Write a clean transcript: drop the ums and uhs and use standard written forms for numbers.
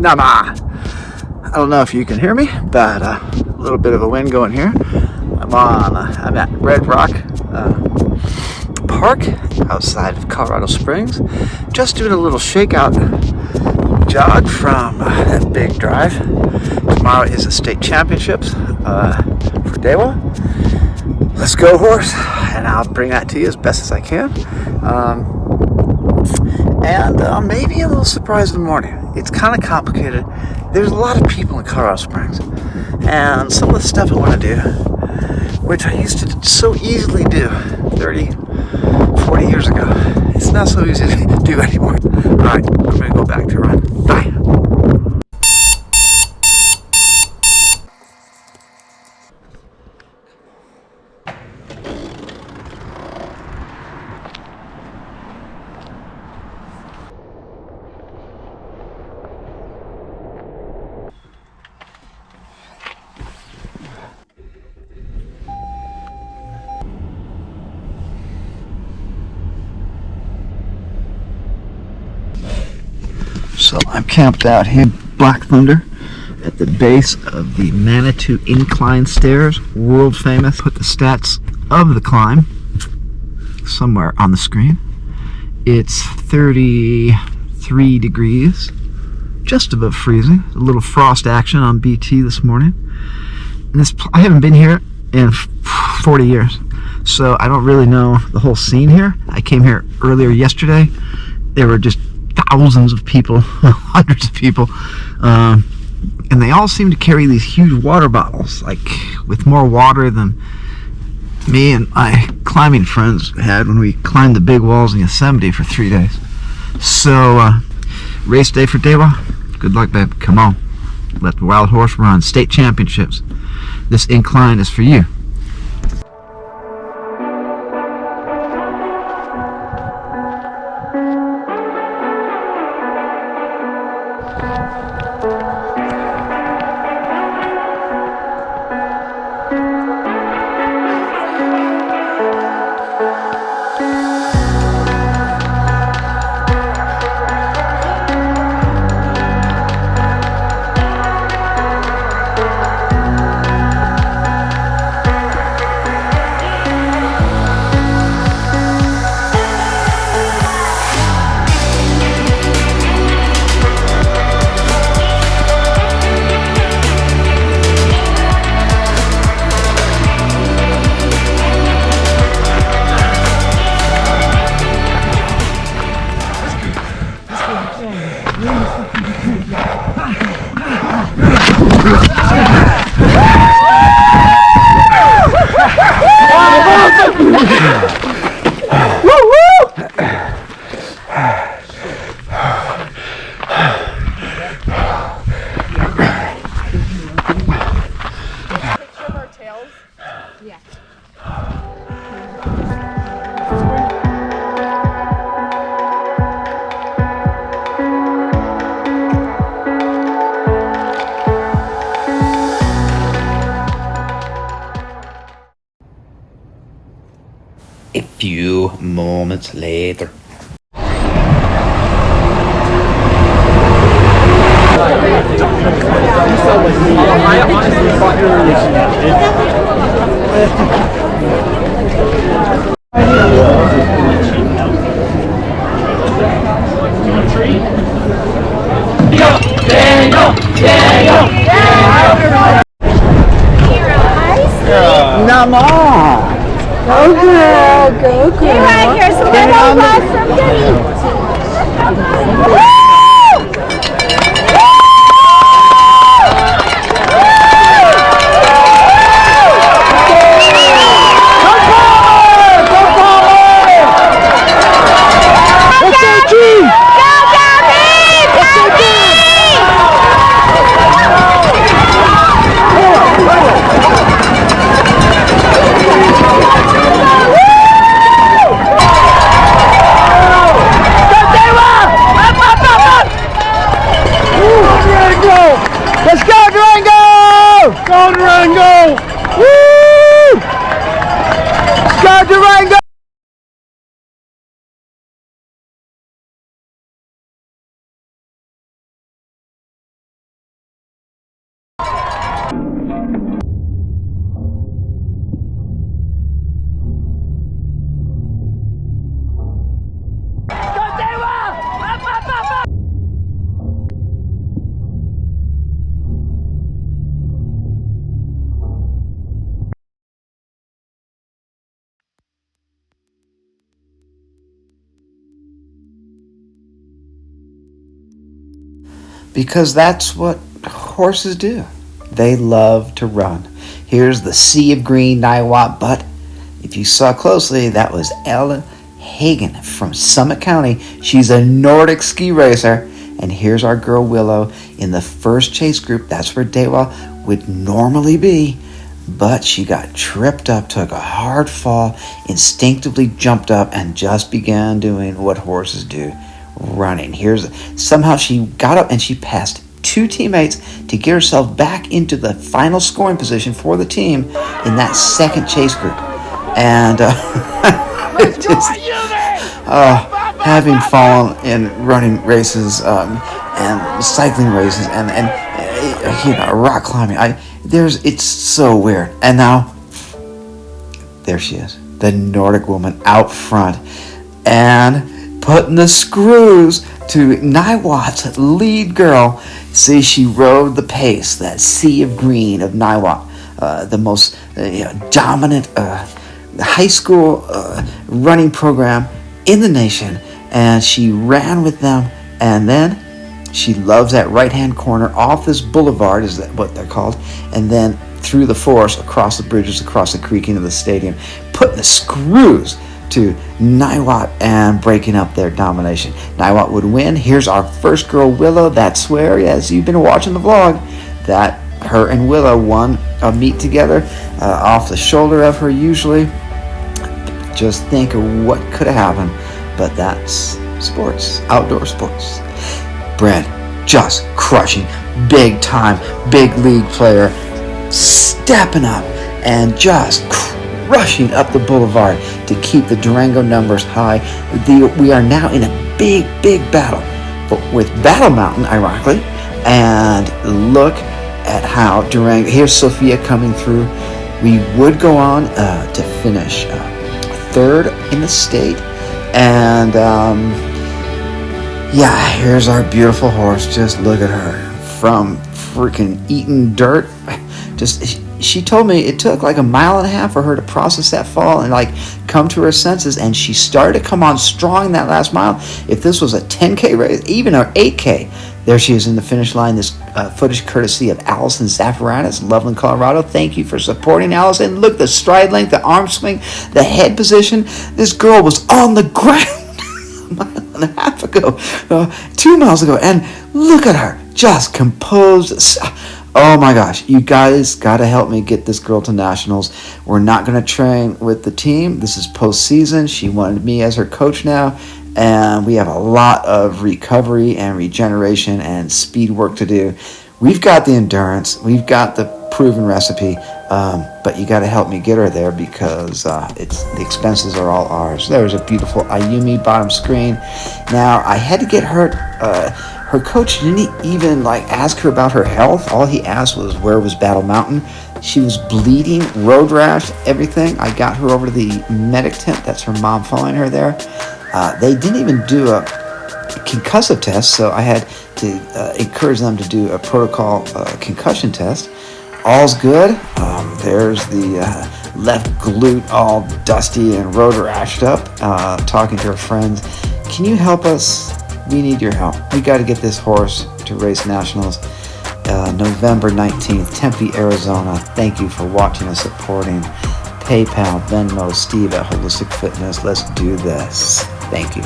Nama. I don't know if you can hear me, but a little bit of a wind going here. I'm at Red Rock Park outside of Colorado Springs, just doing a little shakeout jog from that big drive. Tomorrow is the state championships for Dewa. Let's go, horse, and I'll bring that to you as best as I can. And maybe a little surprise in the morning. It's kind of complicated. There's a lot of people in Colorado Springs, and some of the stuff I want to do, which I used to so easily do 30, 40 years ago, it's not so easy to do anymore. All right, I'm going to go back to run. Bye. So I'm camped out here, Black Thunder, at the base of the Manitou Incline stairs, world famous. Put the stats of the climb somewhere on the screen. It's 33 degrees, just above freezing. A little frost action on BT this morning. And I haven't been here in 40 years, so I don't really know the whole scene here. I came here earlier yesterday. There were just thousands of people, hundreds of people, and they all seem to carry these huge water bottles, like with more water than me and my climbing friends had when we climbed the big walls in Yosemite for 3 days. So, race day for Dewa. Good luck, babe. Come on. Let the wild horse run. State championships. This incline is for you. A few moments later. I honestly thought you were Nama. Go girl, go girl. Hey, right, here's a little love from Denny. Let's go, Durango! Go, Durango! Woo! Let's go, Durango! because that's what horses do. They love to run. Here's the sea of green Niwot, but if you saw closely, that was Ella Hagen from Summit County. She's a Nordic ski racer. And here's our girl Willow in the first chase group. That's where Dewa would normally be. But she got tripped up, took a hard fall, instinctively jumped up, and just began doing what horses do, running. Somehow she got up and she passed 2 teammates to get herself back into the final scoring position for the team in that second chase group. And having fallen in running races and cycling races and rock climbing, it's so weird. And now there she is, the Nordic woman out front and putting the screws to Niwot's lead girl. See, she rode the pace, that sea of green of Niwot, the most dominant high school running program in the nation, and she ran with them. And then she loves that right-hand corner off this boulevard, is that what they're called, and then through the forest, across the bridges, across the creek into the stadium, putting the screws to Niwot and breaking up their domination. Niwot would win. Here's our first girl, Willow. That's where, as you've been watching the vlog, that her and Willow won a meet together off the shoulder of her usually. Just think of what could have happened, but that's sports, outdoor sports. Brad just crushing, big time, big league player, stepping up and just crushing up the boulevard to keep the Durango numbers high. We are now in a big battle with Battle Mountain, ironically, and look at how Durango, here's Sophia coming through. We would go on to finish 3rd in the state, and here's our beautiful horse. Just look at her, from freaking eating dirt. She told me it took like 1.5 miles for her to process that fall and come to her senses, and she started to come on strong that last mile. If this was a 10K race, even an 8K, there she is in the finish line. This footage courtesy of Allison Zafiranis, Loveland, Colorado. Thank you for supporting Allison. Look, the stride length, the arm swing, the head position. This girl was on the ground 1.5 miles ago, 2 miles ago, and look at her, just composed. Oh my gosh, you guys got to help me get this girl to nationals. We're not going to train with the team. This is postseason. She wanted me as her coach now, and we have a lot of recovery and regeneration and speed work to do. We've got the endurance. We've got the proven recipe, but you got to help me get her there because the expenses are all ours. There's a beautiful Ayumi bottom screen. Now, I had to get her... Her coach didn't even ask her about her health. All he asked was where was Battle Mountain. She was bleeding, road rash, everything. I got her over to the medic tent. That's her mom following her there. They didn't even do a concussive test, so I had to encourage them to do a protocol concussion test. All's good. There's the left glute all dusty and road rashed up, talking to her friends. Can you help us? We need your help. We got to get this horse to race nationals November 19th, Tempe, Arizona. Thank you for watching and supporting. PayPal, Venmo, Steve at Wholistic Fitness. Let's do this. Thank you.